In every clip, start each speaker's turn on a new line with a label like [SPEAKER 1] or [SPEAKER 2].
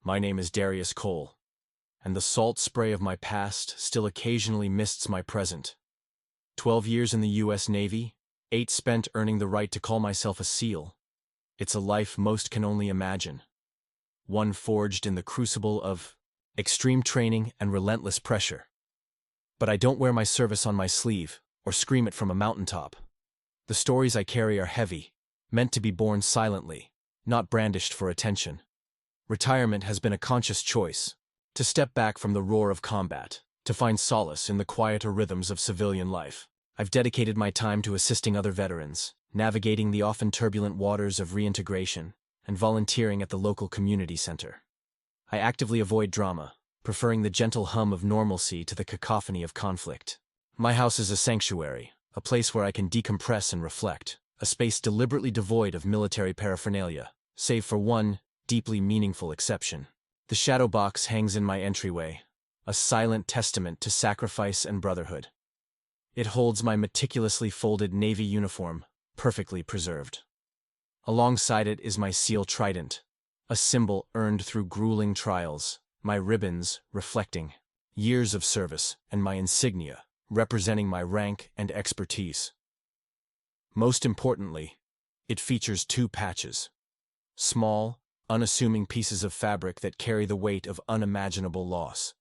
[SPEAKER 1] My name is Darius Cole, and the salt spray of my past still occasionally mists my present. 12 years in the U.S. Navy, 8 spent earning the right to call myself a SEAL. It's a life most can only imagine. One forged in the crucible of extreme training and relentless pressure. But I don't wear my service on my sleeve or scream it from a mountaintop. The stories I carry are heavy, meant to be borne silently, not brandished for attention. Retirement has been a conscious choice, to step back from the roar of combat, to find solace in the quieter rhythms of civilian life. I've dedicated my time to assisting other veterans, navigating the often turbulent waters of reintegration, and volunteering at the local community center. I actively avoid drama, preferring the gentle hum of normalcy to the cacophony of conflict. My house is a sanctuary, a place where I can decompress and reflect, a space deliberately devoid of military paraphernalia, save for one deeply meaningful exception. The shadow box hangs in my entryway, a silent testament to sacrifice and brotherhood. It holds my meticulously folded Navy uniform, perfectly preserved. Alongside it is my SEAL trident, a symbol earned through grueling trials, my ribbons reflecting years of service, and my insignia representing my rank and expertise. Most importantly, it features 2 patches. Small, unassuming pieces of fabric that carry the weight of unimaginable loss.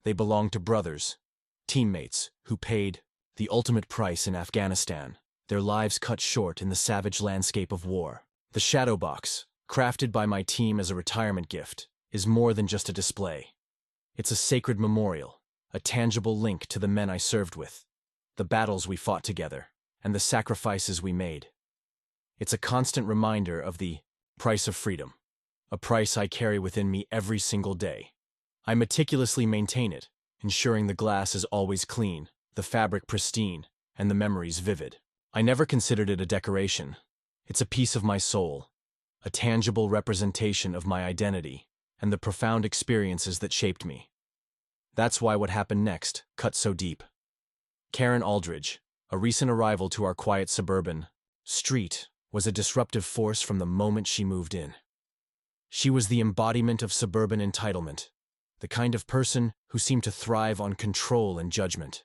[SPEAKER 1] They belong to brothers, teammates, who paid the ultimate price in Afghanistan, their lives cut short in the savage landscape of war. The shadow box, crafted by my team as a retirement gift, is more than just a display. It's a sacred memorial, a tangible link to the men I served with, the battles we fought together, and the sacrifices we made. It's a constant reminder of the price of freedom, a price I carry within me every single day. I meticulously maintain it, ensuring the glass is always clean, the fabric pristine, and the memories vivid. I never considered it a decoration. It's a piece of my soul, a tangible representation of my identity, and the profound experiences that shaped me. That's why what happened next cut so deep. Karen Aldridge, a recent arrival to our quiet suburban street, was a disruptive force from the moment she moved in. She was the embodiment of suburban entitlement, the kind of person who seemed to thrive on control and judgment.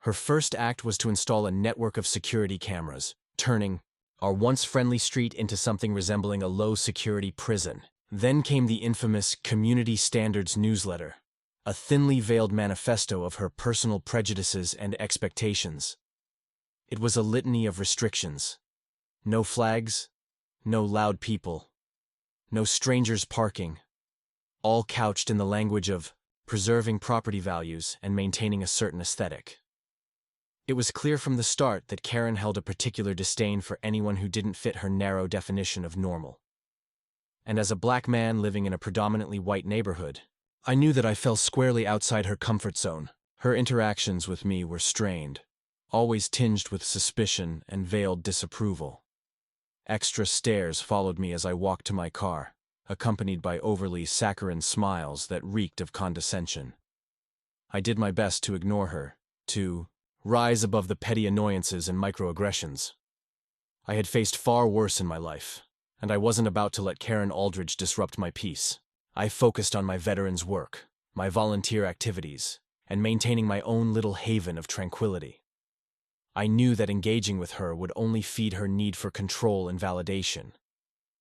[SPEAKER 1] Her first act was to install a network of security cameras, turning our once friendly street into something resembling a low-security prison. Then came the infamous Community Standards newsletter, a thinly veiled manifesto of her personal prejudices and expectations. It was a litany of restrictions. No flags, no loud people, no strangers parking, all couched in the language of preserving property values and maintaining a certain aesthetic. It was clear from the start that Karen held a particular disdain for anyone who didn't fit her narrow definition of normal. And as a black man living in a predominantly white neighborhood, I knew that I fell squarely outside her comfort zone. Her interactions with me were strained, always tinged with suspicion and veiled disapproval. Extra stares followed me as I walked to my car, accompanied by overly saccharine smiles that reeked of condescension. I did my best to ignore her, to rise above the petty annoyances and microaggressions. I had faced far worse in my life, and I wasn't about to let Karen Aldridge disrupt my peace. I focused on my veterans' work, my volunteer activities, and maintaining my own little haven of tranquility. I knew that engaging with her would only feed her need for control and validation.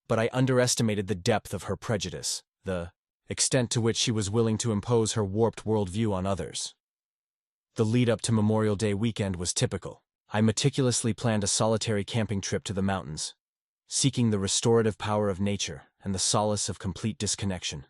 [SPEAKER 1] But I underestimated the depth of her prejudice, the extent to which she was willing to impose her warped worldview on others. The lead-up to Memorial Day weekend was typical. I meticulously planned a solitary camping trip to the mountains, seeking the restorative power of nature and the solace of complete disconnection.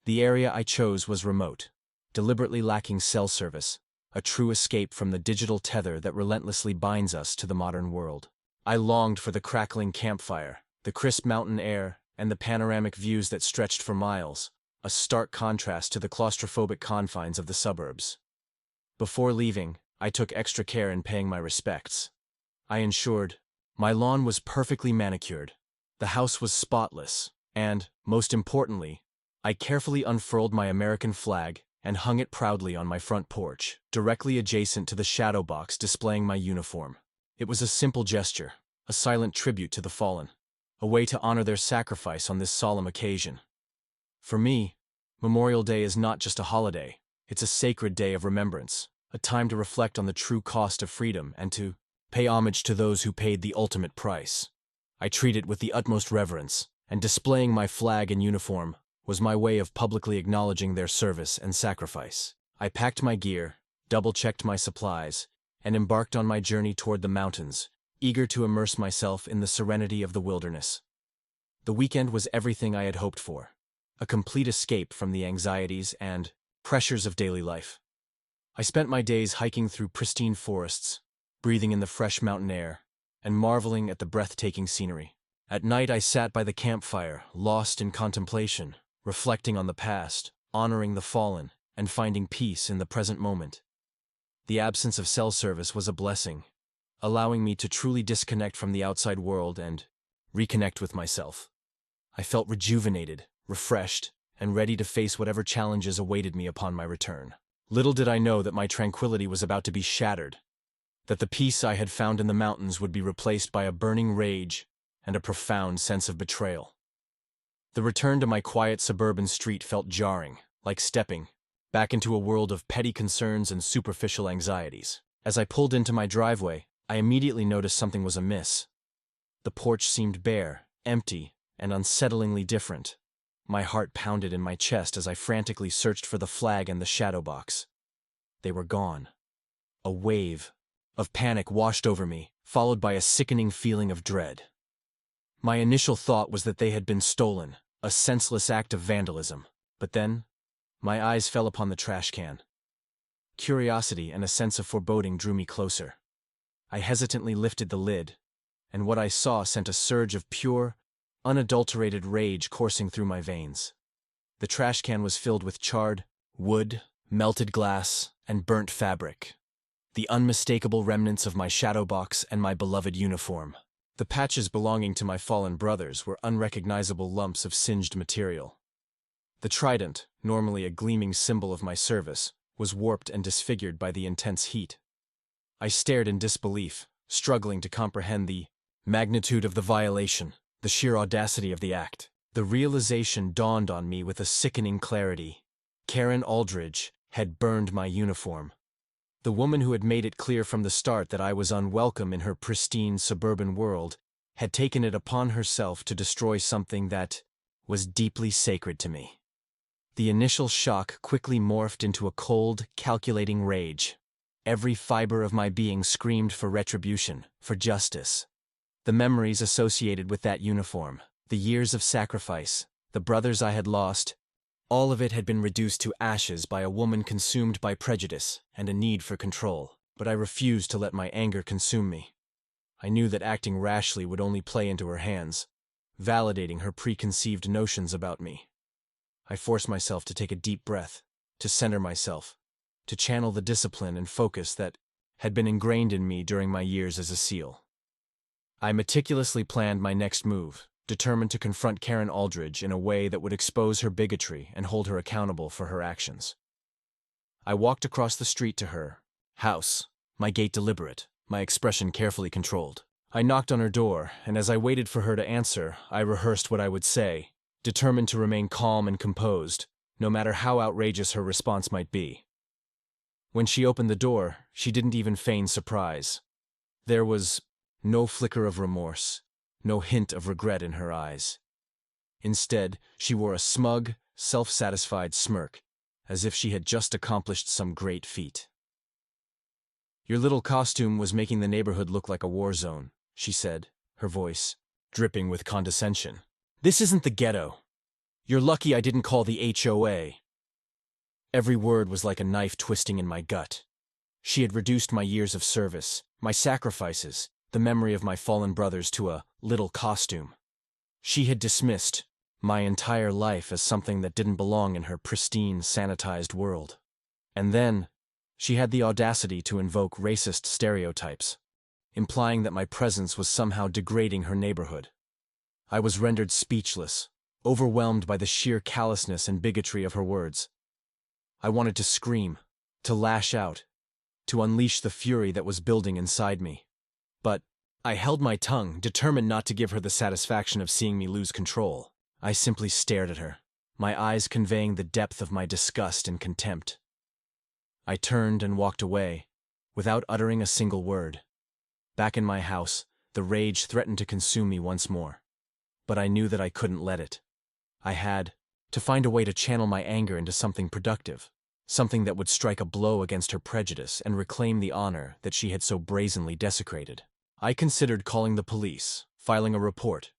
[SPEAKER 1] The area I chose was remote, deliberately lacking cell service, a true escape from the digital tether that relentlessly binds us to the modern world. I longed for the crackling campfire, the crisp mountain air, and the panoramic views that stretched for miles, a stark contrast to the claustrophobic confines of the suburbs. Before leaving, I took extra care in paying my respects. I ensured my lawn was perfectly manicured, the house was spotless, and, most importantly, I carefully unfurled my American flag and hung it proudly on my front porch, directly adjacent to the shadow box displaying my uniform. It was a simple gesture, a silent tribute to the fallen, a way to honor their sacrifice on this solemn occasion. For me, Memorial Day is not just a holiday, it's a sacred day of remembrance, a time to reflect on the true cost of freedom and to pay homage to those who paid the ultimate price. I treat it with the utmost reverence, and displaying my flag and uniform was my way of publicly acknowledging their service and sacrifice. I packed my gear, double-checked my supplies, and embarked on my journey toward the mountains, eager to immerse myself in the serenity of the wilderness. The weekend was everything I had hoped for, a complete escape from the anxieties and pressures of daily life. I spent my days hiking through pristine forests, breathing in the fresh mountain air, and marveling at the breathtaking scenery. At night I sat by the campfire, lost in contemplation, reflecting on the past, honoring the fallen, and finding peace in the present moment. The absence of cell service was a blessing, allowing me to truly disconnect from the outside world and reconnect with myself. I felt rejuvenated, refreshed, and ready to face whatever challenges awaited me upon my return. Little did I know that my tranquility was about to be shattered, that the peace I had found in the mountains would be replaced by a burning rage and a profound sense of betrayal. The return to my quiet suburban street felt jarring, like stepping back into a world of petty concerns and superficial anxieties. As I pulled into my driveway, I immediately noticed something was amiss. The porch seemed bare, empty, and unsettlingly different. My heart pounded in my chest as I frantically searched for the flag and the shadow box. They were gone. A wave of panic washed over me, followed by a sickening feeling of dread. My initial thought was that they had been stolen, a senseless act of vandalism. But then, my eyes fell upon the trash can. Curiosity and a sense of foreboding drew me closer. I hesitantly lifted the lid, and what I saw sent a surge of pure, unadulterated rage coursing through my veins. The trash can was filled with charred wood, melted glass, and burnt fabric, the unmistakable remnants of my shadow box and my beloved uniform. The patches belonging to my fallen brothers were unrecognizable lumps of singed material. The trident, normally a gleaming symbol of my service, was warped and disfigured by the intense heat. I stared in disbelief, struggling to comprehend the magnitude of the violation, the sheer audacity of the act. The realization dawned on me with a sickening clarity. Karen Aldridge had burned my uniform. The woman who had made it clear from the start that I was unwelcome in her pristine suburban world had taken it upon herself to destroy something that was deeply sacred to me. The initial shock quickly morphed into a cold, calculating rage. Every fiber of my being screamed for retribution, for justice. The memories associated with that uniform, the years of sacrifice, the brothers I had lost, all of it had been reduced to ashes by a woman consumed by prejudice and a need for control. But I refused to let my anger consume me. I knew that acting rashly would only play into her hands, validating her preconceived notions about me. I forced myself to take a deep breath, to center myself, to channel the discipline and focus that had been ingrained in me during my years as a SEAL. I meticulously planned my next move, determined to confront Karen Aldridge in a way that would expose her bigotry and hold her accountable for her actions. I walked across the street to her house, my gait deliberate, my expression carefully controlled. I knocked on her door, and as I waited for her to answer, I rehearsed what I would say, determined to remain calm and composed, no matter how outrageous her response might be. When she opened the door, she didn't even feign surprise. There was no flicker of remorse, no hint of regret in her eyes. Instead, she wore a smug, self-satisfied smirk, as if she had just accomplished some great feat. "Your little costume was making the neighborhood look like a war zone," she said, her voice dripping with condescension. "This isn't the ghetto. You're lucky I didn't call the HOA." Every word was like a knife twisting in my gut. She had reduced my years of service, my sacrifices, the memory of my fallen brothers to a little costume. She had dismissed my entire life as something that didn't belong in her pristine, sanitized world. And then, she had the audacity to invoke racist stereotypes, implying that my presence was somehow degrading her neighborhood. I was rendered speechless, overwhelmed by the sheer callousness and bigotry of her words. I wanted to scream, to lash out, to unleash the fury that was building inside me. But I held my tongue, determined not to give her the satisfaction of seeing me lose control. I simply stared at her, my eyes conveying the depth of my disgust and contempt. I turned and walked away, without uttering a single word. Back in my house, the rage threatened to consume me once more. But I knew that I couldn't let it. I had to find a way to channel my anger into something productive, something that would strike a blow against her prejudice and reclaim the honor that she had so brazenly desecrated. I considered calling the police, filing a report,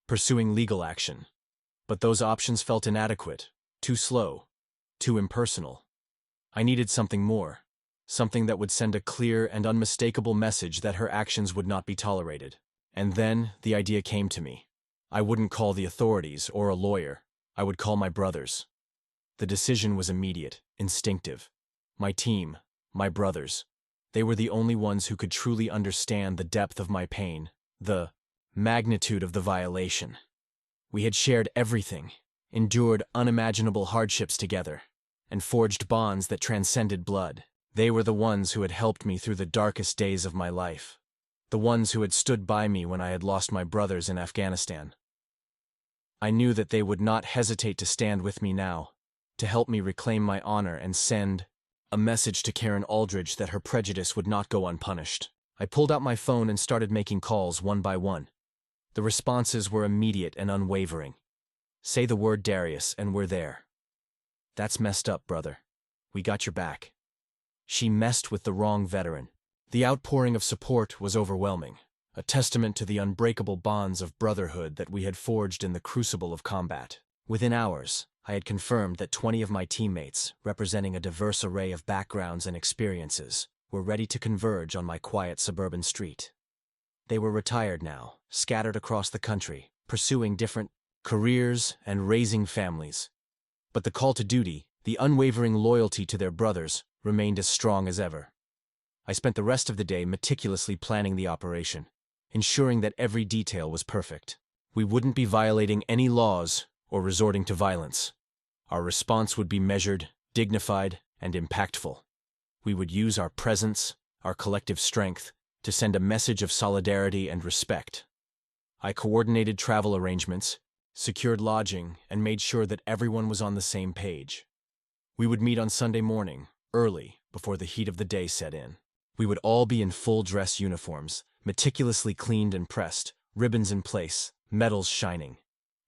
[SPEAKER 1] pursuing legal action. But those options felt inadequate, too slow, too impersonal. I needed something more, something that would send a clear and unmistakable message that her actions would not be tolerated. And then the idea came to me. I wouldn't call the authorities or a lawyer. I would call my brothers. The decision was immediate, instinctive. My team, my brothers, they were the only ones who could truly understand the depth of my pain, the magnitude of the violation. We had shared everything, endured unimaginable hardships together, and forged bonds that transcended blood. They were the ones who had helped me through the darkest days of my life, the ones who had stood by me when I had lost my brothers in Afghanistan. I knew that they would not hesitate to stand with me now, to help me reclaim my honor and send a message to Karen Aldridge that her prejudice would not go unpunished. I pulled out my phone and started making calls one by one. The responses were immediate and unwavering. Say the word, Darius, and we're there. That's messed up, brother. We got your back. She messed with the wrong veteran. The outpouring of support was overwhelming, a testament to the unbreakable bonds of brotherhood that we had forged in the crucible of combat. Within hours, I had confirmed that 20 of my teammates, representing a diverse array of backgrounds and experiences, were ready to converge on my quiet suburban street. They were retired now, scattered across the country, pursuing different careers and raising families. But the call to duty, the unwavering loyalty to their brothers, remained as strong as ever. I spent the rest of the day meticulously planning the operation, ensuring that every detail was perfect. We wouldn't be violating any laws or resorting to violence. Our response would be measured, dignified, and impactful. We would use our presence, our collective strength, to send a message of solidarity and respect. I coordinated travel arrangements, secured lodging, and made sure that everyone was on the same page. We would meet on Sunday morning, early, before the heat of the day set in. We would all be in full dress uniforms, meticulously cleaned and pressed, ribbons in place, medals shining.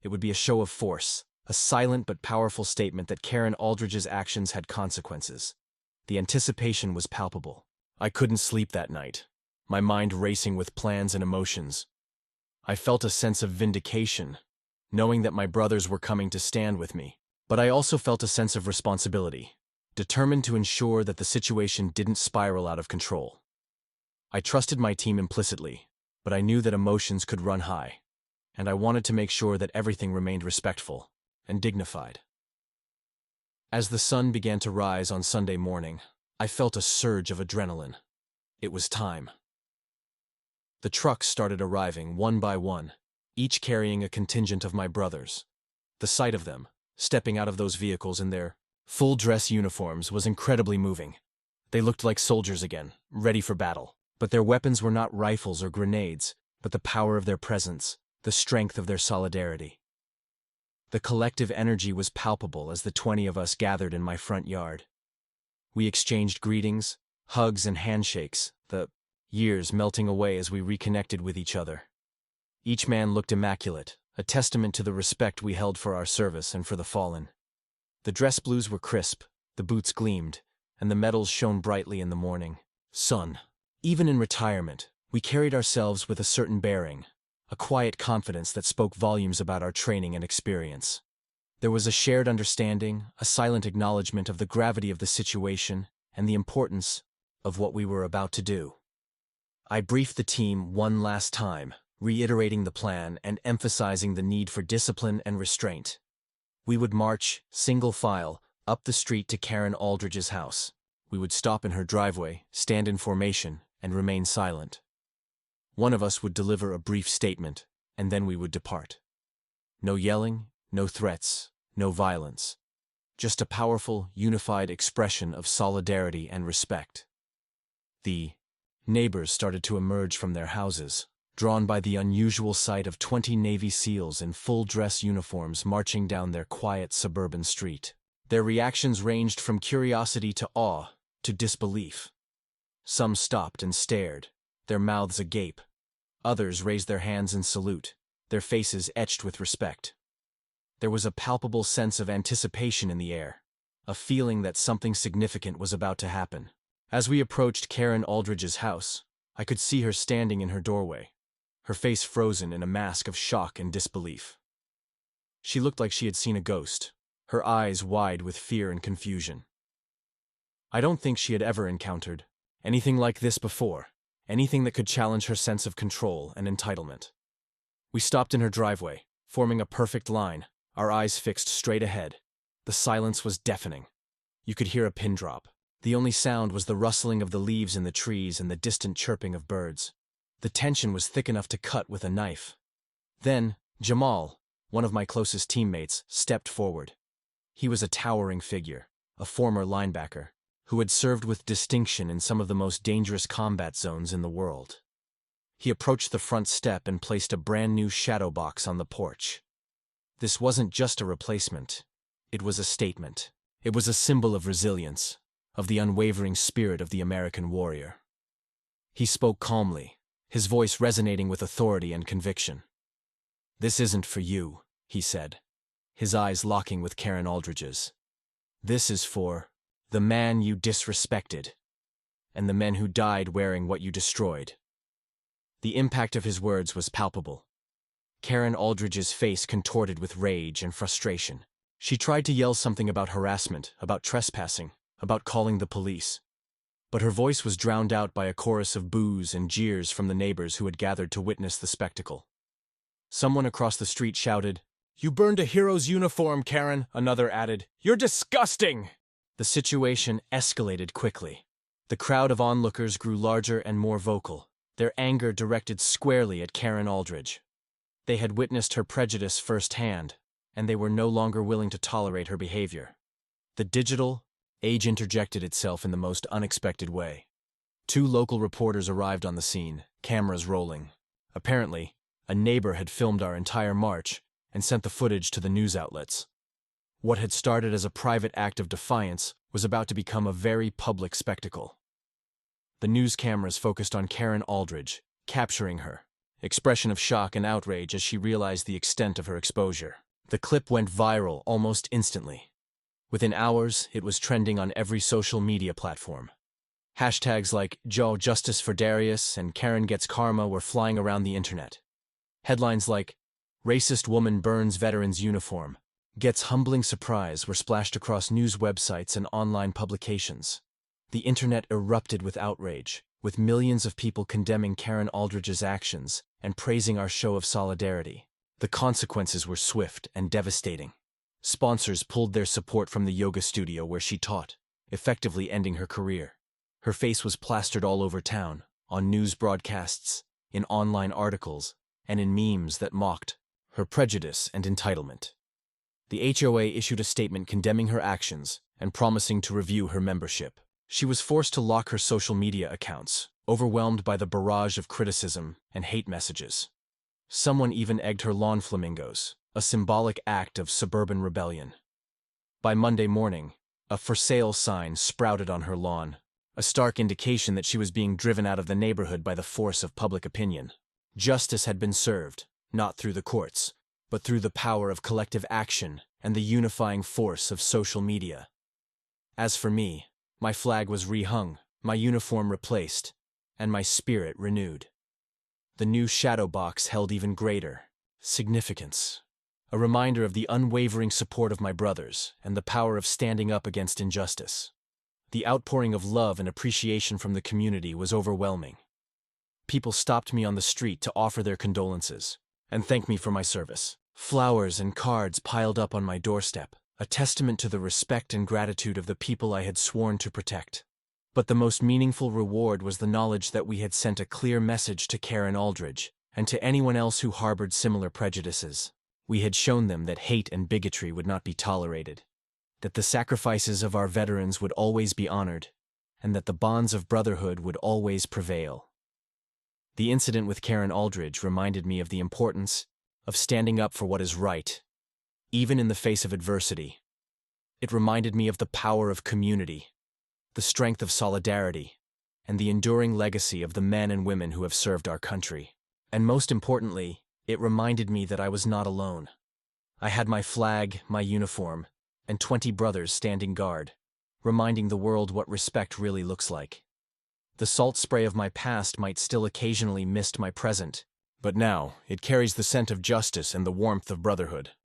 [SPEAKER 1] It would be a show of force, a silent but powerful statement that Karen Aldridge's actions had consequences. The anticipation was palpable. I couldn't sleep that night, my mind racing with plans and emotions. I felt a sense of vindication, knowing that my brothers were coming to stand with me. But I also felt a sense of responsibility, determined to ensure that the situation didn't spiral out of control. I trusted my team implicitly, but I knew that emotions could run high, and I wanted to make sure that everything remained respectful and dignified. As the sun began to rise on Sunday morning, I felt a surge of adrenaline. It was time. The trucks started arriving one by one, each carrying a contingent of my brothers. The sight of them, stepping out of those vehicles in their full-dress uniforms, was incredibly moving. They looked like soldiers again, ready for battle. But their weapons were not rifles or grenades, but the power of their presence, the strength of their solidarity. The collective energy was palpable as the 20 of us gathered in my front yard. We exchanged greetings, hugs, and handshakes, the years melting away as we reconnected with each other. Each man looked immaculate, a testament to the respect we held for our service and for the fallen. The dress blues were crisp, the boots gleamed, and the medals shone brightly in the morning sun. Even in retirement, we carried ourselves with a certain bearing, a quiet confidence that spoke volumes about our training and experience. There was a shared understanding, a silent acknowledgement of the gravity of the situation and the importance of what we were about to do. I briefed the team one last time, reiterating the plan and emphasizing the need for discipline and restraint. We would march, single file, up the street to Karen Aldridge's house. We would stop in her driveway, stand in formation, and remain silent. One of us would deliver a brief statement, and then we would depart. No yelling, no threats, no violence. Just a powerful, unified expression of solidarity and respect. The neighbors started to emerge from their houses, drawn by the unusual sight of 20 Navy SEALs in full-dress uniforms marching down their quiet suburban street. Their reactions ranged from curiosity to awe to disbelief. Some stopped and stared, their mouths agape. Others raised their hands in salute, their faces etched with respect. There was a palpable sense of anticipation in the air, a feeling that something significant was about to happen. As we approached Karen Aldridge's house, I could see her standing in her doorway, her face frozen in a mask of shock and disbelief. She looked like she had seen a ghost, her eyes wide with fear and confusion. I don't think she had ever encountered anything like this before, anything that could challenge her sense of control and entitlement. We stopped in her driveway, forming a perfect line, our eyes fixed straight ahead. The silence was deafening. You could hear a pin drop. The only sound was the rustling of the leaves in the trees and the distant chirping of birds. The tension was thick enough to cut with a knife. Then, Jamal, one of my closest teammates, stepped forward. He was a towering figure, a former linebacker, who had served with distinction in some of the most dangerous combat zones in the world. He approached the front step and placed a brand new shadow box on the porch. This wasn't just a replacement. It was a statement. It was a symbol of resilience, of the unwavering spirit of the American warrior. He spoke calmly, his voice resonating with authority and conviction. "This isn't for you," he said, his eyes locking with Karen Aldridge's. "This is for the man you disrespected, and the men who died wearing what you destroyed." The impact of his words was palpable. Karen Aldridge's face contorted with rage and frustration. She tried to yell something about harassment, about trespassing, about calling the police. But her voice was drowned out by a chorus of boos and jeers from the neighbors who had gathered to witness the spectacle. Someone across the street shouted, "You burned a hero's uniform, Karen," another added, "You're disgusting!" The situation escalated quickly. The crowd of onlookers grew larger and more vocal, their anger directed squarely at Karen Aldridge. They had witnessed her prejudice firsthand, and they were no longer willing to tolerate her behavior. The digital age interjected itself in the most unexpected way. 2 local reporters arrived on the scene, cameras rolling. Apparently, a neighbor had filmed our entire march and sent the footage to the news outlets. What had started as a private act of defiance was about to become a very public spectacle. The news cameras focused on Karen Aldridge, capturing her expression of shock and outrage as she realized the extent of her exposure. The clip went viral almost instantly. Within hours, it was trending on every social media platform. Hashtags like "Joe Justice for Darius" and "Karen Gets Karma" were flying around the internet. Headlines like "Racist Woman Burns Veteran's Uniform," "Gets Humbling Surprise" were splashed across news websites and online publications. The internet erupted with outrage, with millions of people condemning Karen Aldridge's actions and praising our show of solidarity. The consequences were swift and devastating. Sponsors pulled their support from the yoga studio where she taught, effectively ending her career. Her face was plastered all over town, on news broadcasts, in online articles, and in memes that mocked her prejudice and entitlement. The HOA issued a statement condemning her actions and promising to review her membership. She was forced to lock her social media accounts, overwhelmed by the barrage of criticism and hate messages. Someone even egged her lawn flamingos, a symbolic act of suburban rebellion. By Monday morning, a "for sale" sign sprouted on her lawn, a stark indication that she was being driven out of the neighborhood by the force of public opinion. Justice had been served, not through the courts, but through the power of collective action and the unifying force of social media. As for me, my flag was rehung, my uniform replaced, and my spirit renewed. The new shadow box held even greater significance, a reminder of the unwavering support of my brothers and the power of standing up against injustice. The outpouring of love and appreciation from the community was overwhelming. People stopped me on the street to offer their condolences and thank me for my service. Flowers and cards piled up on my doorstep, a testament to the respect and gratitude of the people I had sworn to protect. But the most meaningful reward was the knowledge that we had sent a clear message to Karen Aldridge and to anyone else who harbored similar prejudices. We had shown them that hate and bigotry would not be tolerated, that the sacrifices of our veterans would always be honored, and that the bonds of brotherhood would always prevail. The incident with Karen Aldridge reminded me of the importance of standing up for what is right, even in the face of adversity. It reminded me of the power of community, the strength of solidarity, and the enduring legacy of the men and women who have served our country. And most importantly, it reminded me that I was not alone. I had my flag, my uniform, and 20 brothers standing guard, reminding the world what respect really looks like. The salt spray of my past might still occasionally mist my present, but now it carries the scent of justice and the warmth of brotherhood.